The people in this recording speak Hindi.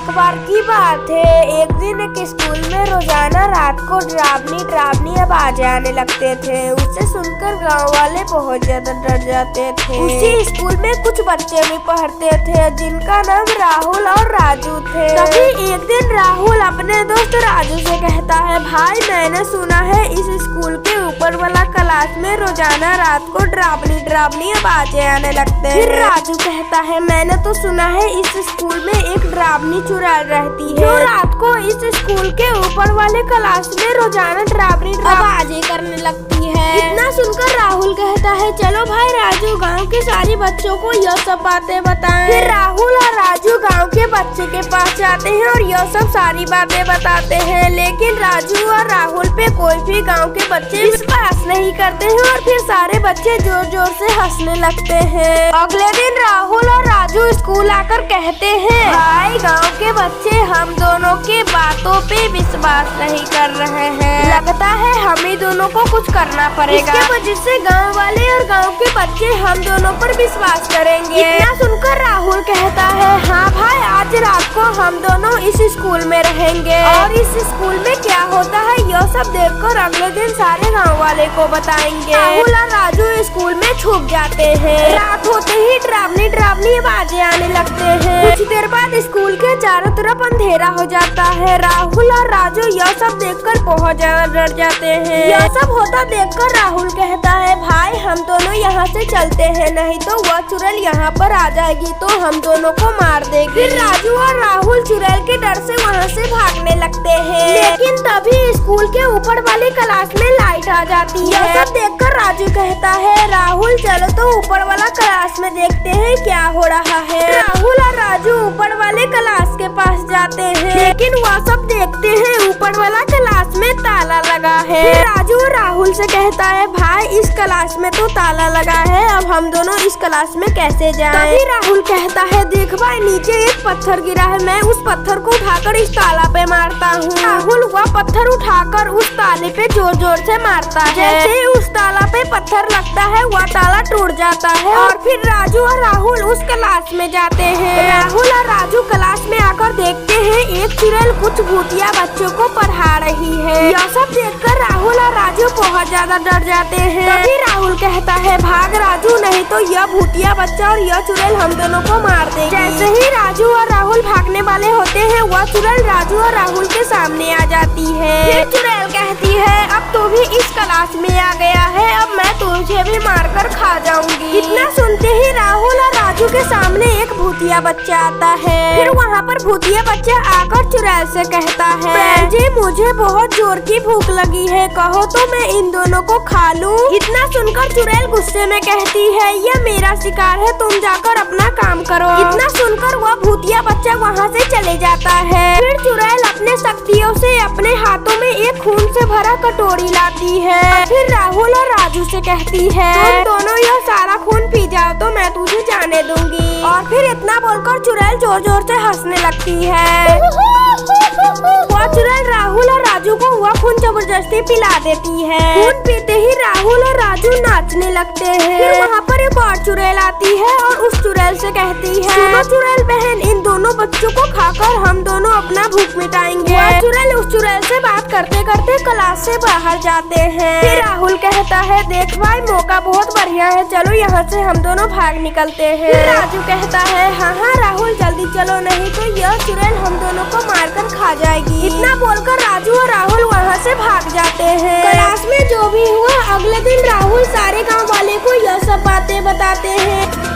एक बार की बात है, एक दिन एक स्कूल में रोजाना रात को डरावनी आवाजें आने लगते थे। उसे सुनकर गांव वाले बहुत ज्यादा डर जाते थे। उसी स्कूल में कुछ बच्चे भी पढ़ते थे जिनका नाम राहुल और राजू थे। तभी एक दिन राहुल अपने दोस्त राजू से कहता है, भाई मैंने सुना है इस स्कूल के ऊपर वाला क्लास में रोजाना रात को डरावनी आवाजें आने लगते हैं। फिर राजू कहता है, मैंने तो सुना है इस स्कूल में एक डरावनी चुड़ैल रहती है जो रात को इस स्कूल के ऊपर वाले क्लास में रोजाना डरावनी आवाजें करने लगती है। इतना सुनकर राहुल कहता है, चलो भाई राजू गांव के सारे बच्चों को यह सब बातें बताएं। फिर राहुल और राजू गांव के बच्चे के पास जाते हैं और यह सब सारी बातें बताते हैं, लेकिन राजू और राहुल पे कोई भी गांव के बच्चे विश्वास नहीं करते हैं और फिर सारे बच्चे जोर जोर से हंसने लगते हैं। अगले दिन राहुल और राजू स्कूल आकर कहते हैं, भाई गांव के बच्चे हम दोनों की बातों पे विश्वास नहीं कर रहे हैं, लगता है हम ही दोनों को कुछ करना पड़ेगा। इसके वजह से गांव वाले और गांव के बच्चे हम दोनों पर विश्वास करेंगे। इतना सुनकर राहुल कहता है, हाँ भाई आज रात को हम दोनों इस स्कूल में रहेंगे और इस स्कूल में क्या होता है यह सब देखकर अगले दिन सारे गाँव वाले को बताएंगे। राहुल और राजू स्कूल में छुप जाते हैं। रात होते ही डरावनी आवाजें आने लगते हैं। कुछ देर बाद स्कूल के चारों तरफ अंधेरा हो जाता है। राहुल और राजू यह सब देखकर बहुत ज्यादा डर जाते हैं। यह सब होता देखकर राहुल कहता है, भाई हम दोनों यहाँ से चलते हैं, नहीं तो वह चुड़ैल यहाँ पर आ जाएगी तो हम दोनों को मार देगी। फिर राजू और राहुल चुड़ैल के डर से वहाँ से भागने लगते हैं, लेकिन तभी स्कूल के ऊपर वाली क्लास में लाइट आ जाती है। यह सब देखकर राजू कहता है, राहुल चलो तो ऊपर वाला क्लास में देखते हैं क्या हो रहा है। राहुल और राजू ऊपर वाले क्लास के पास जाते हैं, लेकिन वह सब देखते हैं ऊपर वाला क्लास में ताला लगा है। फिर राजू राहुल से कहता है, भाई इस क्लास में तो ताला लगा है, अब हम दोनों इस क्लास में कैसे जाएं? तभी राहुल कहता है, देख भाई नीचे एक पत्थर गिरा है, मैं उस पत्थर को उठाकर इस ताला पे मारता हूँ। राहुल वह पत्थर उठाकर उस ताले पे जोर जोर से मारता है। जैसे उस ताला पे पत्थर लगता है वह ताला टूट जाता है और फिर राजू और राहुल उस क्लास में जाते हैं। राहुल और राजू क्लास में आकर देखते हैं एक चुड़ैल कुछ भूतिया बच्चों को पढ़ा रही है। यह सब देखकर राहुल और राजू बहुत ज्यादा डर जाते हैं। तभी राहुल कहता है, भाग राजू नहीं तो यह भूतिया बच्चा और यह चुड़ैल हम दोनों को मार देगी। जैसे ही राजू और राहुल भागने वाले होते हैं वह चुड़ैल राजू और राहुल के सामने आ जाती है। फिर चुड़ैल कहती है, अब तू भी इस क्लास में आ गया है, अब मैं तुझे भी मारकर खा जाऊंगी। इतना सुनते ही राहुल और राजू के सामने एक भूतिया बच्चा आता है। फिर वहाँ पर भूतिया बच्चा आकर चुड़ैल से कहता है, फ्रेंड जी मुझे बहुत जोर की भूख लगी है, कहो तो मैं इन दोनों को खा लूं। इतना सुनकर चुड़ैल गुस्से में कहती है, यह मेरा शिकार है, तुम जाकर अपना काम करो। इतना सुनकर वह भूतिया बच्चा वहाँ से चले जाता है। फिर चुड़ैल अपने शक्तियों से अपने हाथों में एक खून से भरा कटोरी लाती है। फिर राहुल और राजू से कहती है, तुम दोनों यह सारा खून पी जाओ तो मैं तुझे जाने दूंगी। और फिर इतना बोलकर चुड़ैल जोर जोर से हंसने लगती है। वह चुड़ैल राहुल और राजू को वह खून जबरदस्ती पिला देती है। खून पीते ही राहुल और राजू नाचने लगते हैं। फिर वहाँ पर एक और चुड़ैल आती है और उस चुड़ैल से कहती है, सुनो चुड़ैल बहन, इन दोनों बच्चों को खाकर हम दोनों अपना भूख मिटाएंगे। वह चुड़ैल उस चुड़ैल से बात करते करते क्लास से बाहर जाते हैं। फिर राहुल कहता है, देख भाई मौका बहुत बढ़िया है, चलो यहाँ से हम दोनों भाग निकलते हैं। फिर राजू कहता है, हाँ राहुल जल्दी चलो, नहीं तो यह चुड़ैल हम दोनों को मारकर खा जाएगी। इतना बोलकर राजू और राहुल वहाँ से भाग जाते हैं। क्लास में जो भी हुआ अगले दिन राहुल सारे गाँव वाले को यह सब बातें बताते हैं।